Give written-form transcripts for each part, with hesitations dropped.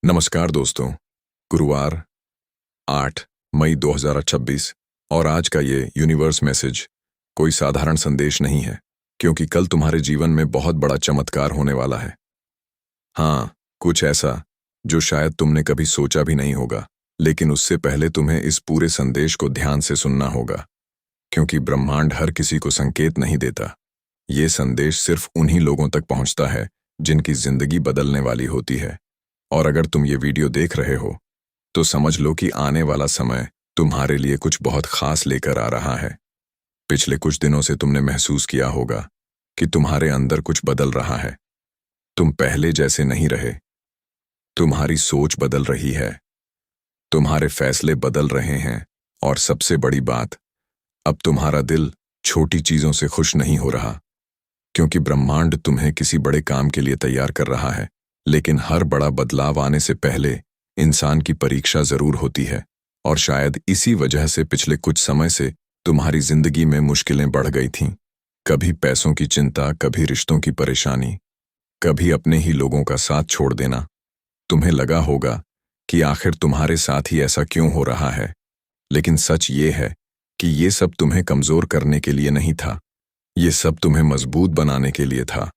नमस्कार दोस्तों। गुरुवार 8 मई 2026 और आज का ये यूनिवर्स मैसेज कोई साधारण संदेश नहीं है, क्योंकि कल तुम्हारे जीवन में बहुत बड़ा चमत्कार होने वाला है। हाँ, कुछ ऐसा जो शायद तुमने कभी सोचा भी नहीं होगा, लेकिन उससे पहले तुम्हें इस पूरे संदेश को ध्यान से सुनना होगा, क्योंकि ब्रह्मांड हर किसी को संकेत नहीं देता। ये संदेश सिर्फ उन्हीं लोगों तक पहुंचता है जिनकी जिंदगी बदलने वाली होती है। और अगर तुम ये वीडियो देख रहे हो तो समझ लो कि आने वाला समय तुम्हारे लिए कुछ बहुत खास लेकर आ रहा है। पिछले कुछ दिनों से तुमने महसूस किया होगा कि तुम्हारे अंदर कुछ बदल रहा है। तुम पहले जैसे नहीं रहे। तुम्हारी सोच बदल रही है, तुम्हारे फैसले बदल रहे हैं, और सबसे बड़ी बात, अब तुम्हारा दिल छोटी चीजों से खुश नहीं हो रहा, क्योंकि ब्रह्मांड तुम्हें किसी बड़े काम के लिए तैयार कर रहा है। लेकिन हर बड़ा बदलाव आने से पहले इंसान की परीक्षा जरूर होती है, और शायद इसी वजह से पिछले कुछ समय से तुम्हारी जिंदगी में मुश्किलें बढ़ गई थीं। कभी पैसों की चिंता, कभी रिश्तों की परेशानी, कभी अपने ही लोगों का साथ छोड़ देना। तुम्हें लगा होगा कि आखिर तुम्हारे साथ ही ऐसा क्यों हो रहा है, लेकिन सच ये है कि ये सब तुम्हें कमजोर करने के लिए नहीं था। ये सब तुम्हें मजबूत बनाने के लिए था,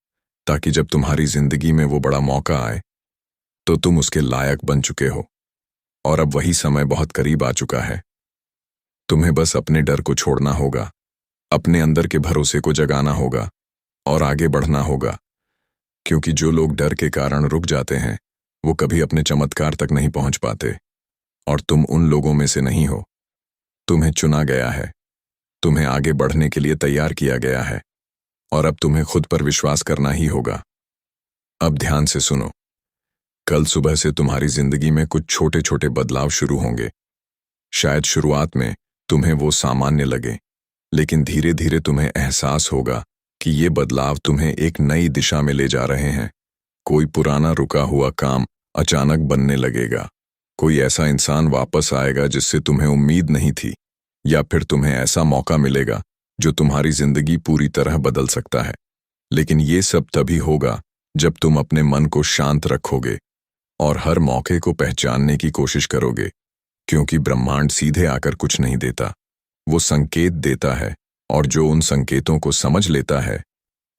ताकि जब तुम्हारी जिंदगी में वो बड़ा मौका आए तो तुम उसके लायक बन चुके हो। और अब वही समय बहुत करीब आ चुका है। तुम्हें बस अपने डर को छोड़ना होगा, अपने अंदर के भरोसे को जगाना होगा और आगे बढ़ना होगा, क्योंकि जो लोग डर के कारण रुक जाते हैं वो कभी अपने चमत्कार तक नहीं पहुंच पाते। और तुम उन लोगों में से नहीं हो। तुम्हें चुना गया है, तुम्हें आगे बढ़ने के लिए तैयार किया गया है, और अब तुम्हें खुद पर विश्वास करना ही होगा। अब ध्यान से सुनो। कल सुबह से तुम्हारी जिंदगी में कुछ छोटे छोटे बदलाव शुरू होंगे। शायद शुरुआत में तुम्हें वो सामान्य लगे, लेकिन धीरे धीरे तुम्हें एहसास होगा कि ये बदलाव तुम्हें एक नई दिशा में ले जा रहे हैं। कोई पुराना रुका हुआ काम अचानक बनने लगेगा, कोई ऐसा इंसान वापस आएगा जिससे तुम्हें उम्मीद नहीं थी, या फिर तुम्हें ऐसा मौका मिलेगा जो तुम्हारी जिंदगी पूरी तरह बदल सकता है। लेकिन ये सब तभी होगा जब तुम अपने मन को शांत रखोगे और हर मौके को पहचानने की कोशिश करोगे, क्योंकि ब्रह्मांड सीधे आकर कुछ नहीं देता, वो संकेत देता है, और जो उन संकेतों को समझ लेता है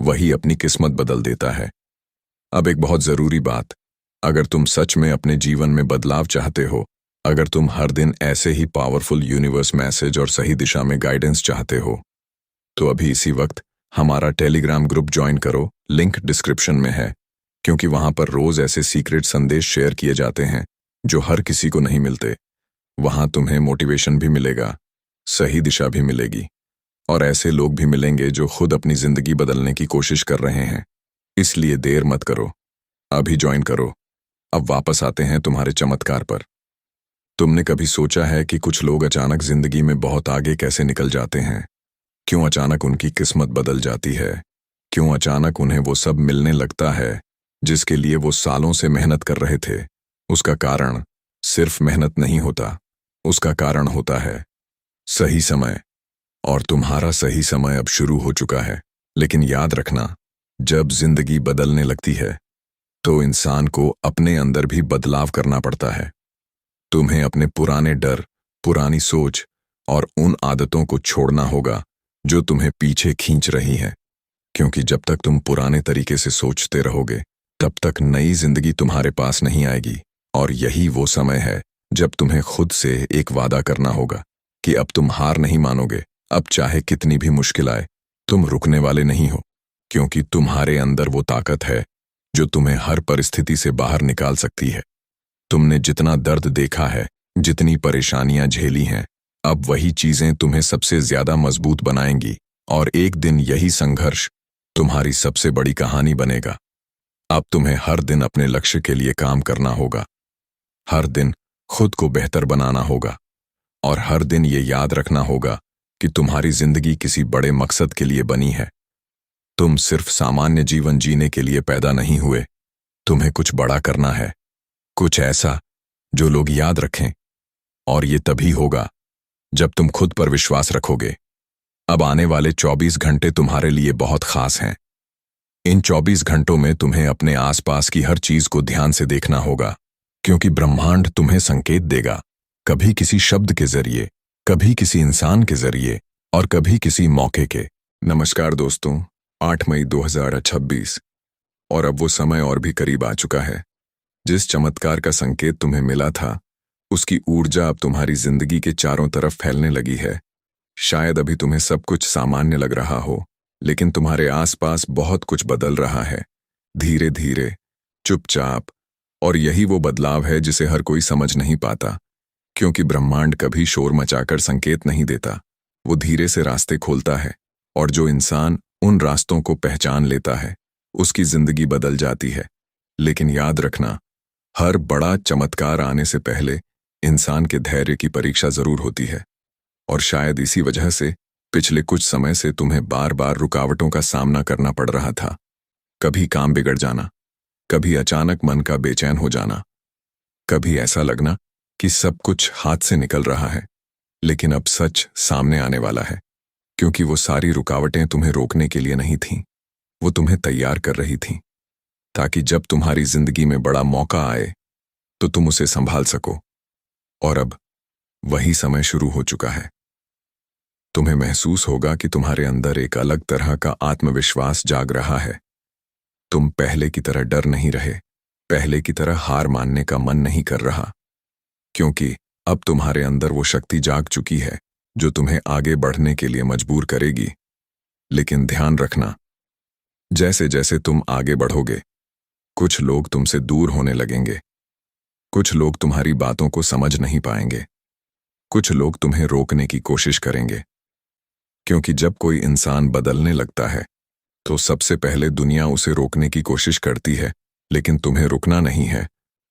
वही अपनी किस्मत बदल देता है। अब एक बहुत जरूरी बात, अगर तुम सच में अपने जीवन में बदलाव चाहते हो, अगर तुम हर दिन ऐसे ही पावरफुल यूनिवर्स मैसेज और सही दिशा में गाइडेंस चाहते हो, तो अभी इसी वक्त हमारा टेलीग्राम ग्रुप ज्वाइन करो। लिंक डिस्क्रिप्शन में है, क्योंकि वहां पर रोज ऐसे सीक्रेट संदेश शेयर किए जाते हैं जो हर किसी को नहीं मिलते। वहां तुम्हें मोटिवेशन भी मिलेगा, सही दिशा भी मिलेगी, और ऐसे लोग भी मिलेंगे जो खुद अपनी जिंदगी बदलने की कोशिश कर रहे हैं। इसलिए देर मत करो, अभी ज्वाइन करो। अब वापस आते हैं तुम्हारे चमत्कार पर। तुमने कभी सोचा है कि कुछ लोग अचानक जिंदगी में बहुत आगे कैसे निकल जाते हैं? क्यों अचानक उनकी किस्मत बदल जाती है? क्यों अचानक उन्हें वो सब मिलने लगता है जिसके लिए वो सालों से मेहनत कर रहे थे? उसका कारण सिर्फ मेहनत नहीं होता, उसका कारण होता है सही समय। और तुम्हारा सही समय अब शुरू हो चुका है। लेकिन याद रखना, जब जिंदगी बदलने लगती है तो इंसान को अपने अंदर भी बदलाव करना पड़ता है। तुम्हें अपने पुराने डर, पुरानी सोच और उन आदतों को छोड़ना होगा जो तुम्हें पीछे खींच रही हैं, क्योंकि जब तक तुम पुराने तरीके से सोचते रहोगे तब तक नई जिंदगी तुम्हारे पास नहीं आएगी। और यही वो समय है जब तुम्हें खुद से एक वादा करना होगा कि अब तुम हार नहीं मानोगे। अब चाहे कितनी भी मुश्किल आए, तुम रुकने वाले नहीं हो, क्योंकि तुम्हारे अंदर वो ताकत है जो तुम्हें हर परिस्थिति से बाहर निकाल सकती है। तुमने जितना दर्द देखा है, जितनी परेशानियां झेली हैं, अब वही चीजें तुम्हें सबसे ज्यादा मजबूत बनाएंगी, और एक दिन यही संघर्ष तुम्हारी सबसे बड़ी कहानी बनेगा। अब तुम्हें हर दिन अपने लक्ष्य के लिए काम करना होगा, हर दिन खुद को बेहतर बनाना होगा, और हर दिन ये याद रखना होगा कि तुम्हारी जिंदगी किसी बड़े मकसद के लिए बनी है। तुम सिर्फ सामान्य जीवन जीने के लिए पैदा नहीं हुए, तुम्हें कुछ बड़ा करना है, कुछ ऐसा जो लोग याद रखें। और ये तभी होगा जब तुम खुद पर विश्वास रखोगे। अब आने वाले 24 घंटे तुम्हारे लिए बहुत खास हैं। इन 24 घंटों में तुम्हें अपने आसपास की हर चीज को ध्यान से देखना होगा। क्योंकि ब्रह्मांड तुम्हें संकेत देगा, कभी किसी शब्द के जरिए, कभी किसी इंसान के जरिए और कभी किसी मौके के। नमस्कार दोस्तों, 8 मई 2026 और अब वो समय और भी करीब आ चुका है। जिस चमत्कार का संकेत तुम्हें मिला था, उसकी ऊर्जा अब तुम्हारी जिंदगी के चारों तरफ फैलने लगी है। शायद अभी तुम्हें सब कुछ सामान्य लग रहा हो, लेकिन तुम्हारे आसपास बहुत कुछ बदल रहा है, धीरे धीरे, चुपचाप। और यही वो बदलाव है जिसे हर कोई समझ नहीं पाता, क्योंकि ब्रह्मांड कभी शोर मचाकर संकेत नहीं देता, वो धीरे से रास्ते खोलता है। और जो इंसान उन रास्तों को पहचान लेता है, उसकी जिंदगी बदल जाती है। लेकिन याद रखना, हर बड़ा चमत्कार आने से पहले इंसान के धैर्य की परीक्षा जरूर होती है। और शायद इसी वजह से पिछले कुछ समय से तुम्हें बार बार रुकावटों का सामना करना पड़ रहा था। कभी काम बिगड़ जाना, कभी अचानक मन का बेचैन हो जाना, कभी ऐसा लगना कि सब कुछ हाथ से निकल रहा है। लेकिन अब सच सामने आने वाला है, क्योंकि वो सारी रुकावटें तुम्हें रोकने के लिए नहीं थीं, वो तुम्हें तैयार कर रही थीं, ताकि जब तुम्हारी जिंदगी में बड़ा मौका आए तो तुम उसे संभाल सको। और अब वही समय शुरू हो चुका है। तुम्हें महसूस होगा कि तुम्हारे अंदर एक अलग तरह का आत्मविश्वास जाग रहा है। तुम पहले की तरह डर नहीं रहे, पहले की तरह हार मानने का मन नहीं कर रहा, क्योंकि अब तुम्हारे अंदर वो शक्ति जाग चुकी है जो तुम्हें आगे बढ़ने के लिए मजबूर करेगी। लेकिन ध्यान रखना, जैसे जैसे तुम आगे बढ़ोगे, कुछ लोग तुमसे दूर होने लगेंगे, कुछ लोग तुम्हारी बातों को समझ नहीं पाएंगे, कुछ लोग तुम्हें रोकने की कोशिश करेंगे। क्योंकि जब कोई इंसान बदलने लगता है तो सबसे पहले दुनिया उसे रोकने की कोशिश करती है, लेकिन तुम्हें रुकना नहीं है,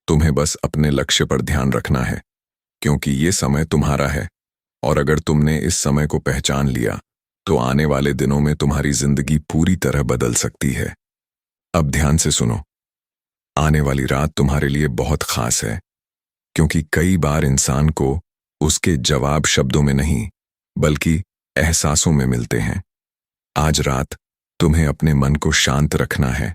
तुम्हें बस अपने लक्ष्य पर ध्यान रखना है, क्योंकि ये समय तुम्हारा है। और अगर तुमने इस समय को पहचान लिया तो आने वाले दिनों में तुम्हारी जिंदगी पूरी तरह बदल सकती है। अब ध्यान से सुनो, आने वाली रात तुम्हारे लिए बहुत खास है, क्योंकि कई बार इंसान को उसके जवाब शब्दों में नहीं, बल्कि एहसासों में मिलते हैं। आज रात तुम्हें अपने मन को शांत रखना है,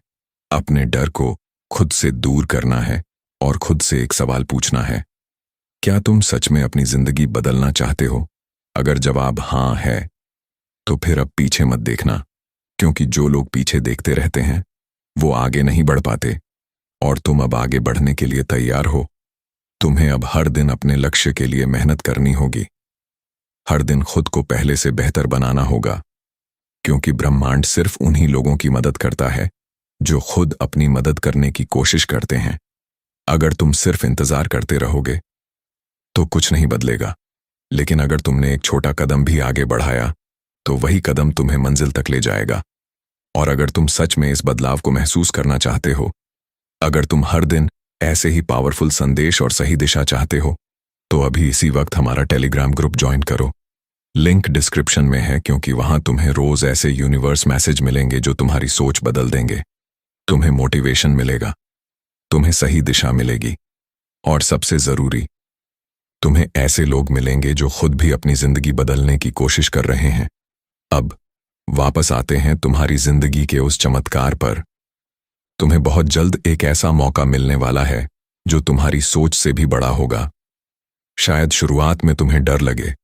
अपने डर को खुद से दूर करना है और खुद से एक सवाल पूछना है, क्या तुम सच में अपनी जिंदगी बदलना चाहते हो? अगर जवाब हाँ है, तो फिर अब पीछे मत देखना, क्योंकि जो लोग पीछे देखते रहते हैं वो आगे नहीं बढ़ पाते। और तुम अब आगे बढ़ने के लिए तैयार हो। तुम्हें अब हर दिन अपने लक्ष्य के लिए मेहनत करनी होगी, हर दिन खुद को पहले से बेहतर बनाना होगा, क्योंकि ब्रह्मांड सिर्फ उन्हीं लोगों की मदद करता है जो खुद अपनी मदद करने की कोशिश करते हैं। अगर तुम सिर्फ इंतजार करते रहोगे तो कुछ नहीं बदलेगा, लेकिन अगर तुमने एक छोटा कदम भी आगे बढ़ाया तो वही कदम तुम्हें मंजिल तक ले जाएगा। और अगर तुम सच में इस बदलाव को महसूस करना चाहते हो, अगर तुम हर दिन ऐसे ही पावरफुल संदेश और सही दिशा चाहते हो, तो अभी इसी वक्त हमारा टेलीग्राम ग्रुप ज्वाइन करो। लिंक डिस्क्रिप्शन में है, क्योंकि वहां तुम्हें रोज ऐसे यूनिवर्स मैसेज मिलेंगे जो तुम्हारी सोच बदल देंगे। तुम्हें मोटिवेशन मिलेगा, तुम्हें सही दिशा मिलेगी, और सबसे जरूरी, तुम्हें ऐसे लोग मिलेंगे जो खुद भी अपनी जिंदगी बदलने की कोशिश कर रहे हैं। अब वापस आते हैं तुम्हारी जिंदगी के उस चमत्कार पर। तुम्हें बहुत जल्द एक ऐसा मौका मिलने वाला है जो तुम्हारी सोच से भी बड़ा होगा। शायद शुरुआत में तुम्हें डर लगे,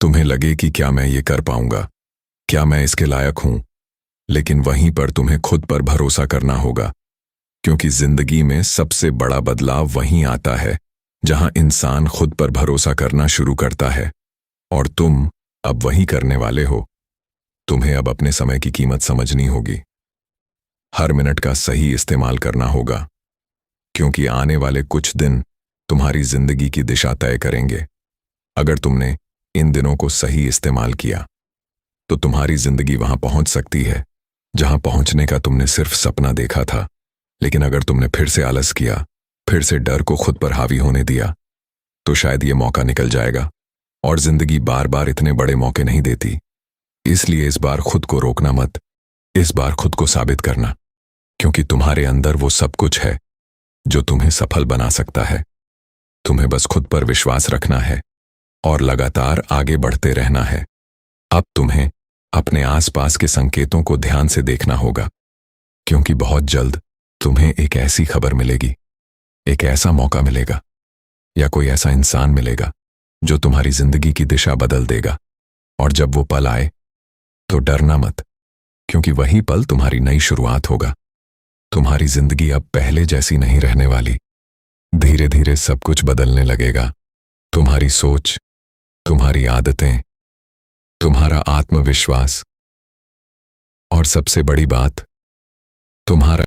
तुम्हें लगे कि क्या मैं ये कर पाऊंगा, क्या मैं इसके लायक हूं। लेकिन वहीं पर तुम्हें खुद पर भरोसा करना होगा, क्योंकि जिंदगी में सबसे बड़ा बदलाव वहीं आता है जहां इंसान खुद पर भरोसा करना शुरू करता है। और तुम अब वही करने वाले हो। तुम्हें अब अपने समय की कीमत समझनी होगी, हर मिनट का सही इस्तेमाल करना होगा, क्योंकि आने वाले कुछ दिन तुम्हारी जिंदगी की दिशा तय करेंगे। अगर तुमने इन दिनों को सही इस्तेमाल किया तो तुम्हारी जिंदगी वहां पहुंच सकती है जहां पहुंचने का तुमने सिर्फ सपना देखा था। लेकिन अगर तुमने फिर से आलस किया, फिर से डर को खुद पर हावी होने दिया, तो शायद ये मौका निकल जाएगा। और जिंदगी बार बार इतने बड़े मौके नहीं देती, इसलिए इस बार खुद को रोकना मत, इस बार खुद को साबित करना, क्योंकि तुम्हारे अंदर वो सब कुछ है जो तुम्हें सफल बना सकता है। तुम्हें बस खुद पर विश्वास रखना है और लगातार आगे बढ़ते रहना है। अब तुम्हें अपने आसपास के संकेतों को ध्यान से देखना होगा, क्योंकि बहुत जल्द तुम्हें एक ऐसी खबर मिलेगी एक ऐसा मौका मिलेगा या कोई ऐसा इंसान मिलेगा जो तुम्हारी जिंदगी की दिशा बदल देगा। और जब वो पल आए तो डरना मत, क्योंकि वही पल तुम्हारी नई शुरुआत होगा। तुम्हारी जिंदगी अब पहले जैसी नहीं रहने वाली। धीरे धीरे सब कुछ बदलने लगेगा। तुम्हारी सोच, तुम्हारी आदतें, तुम्हारा आत्मविश्वास और सबसे बड़ी बात, तुम्हारा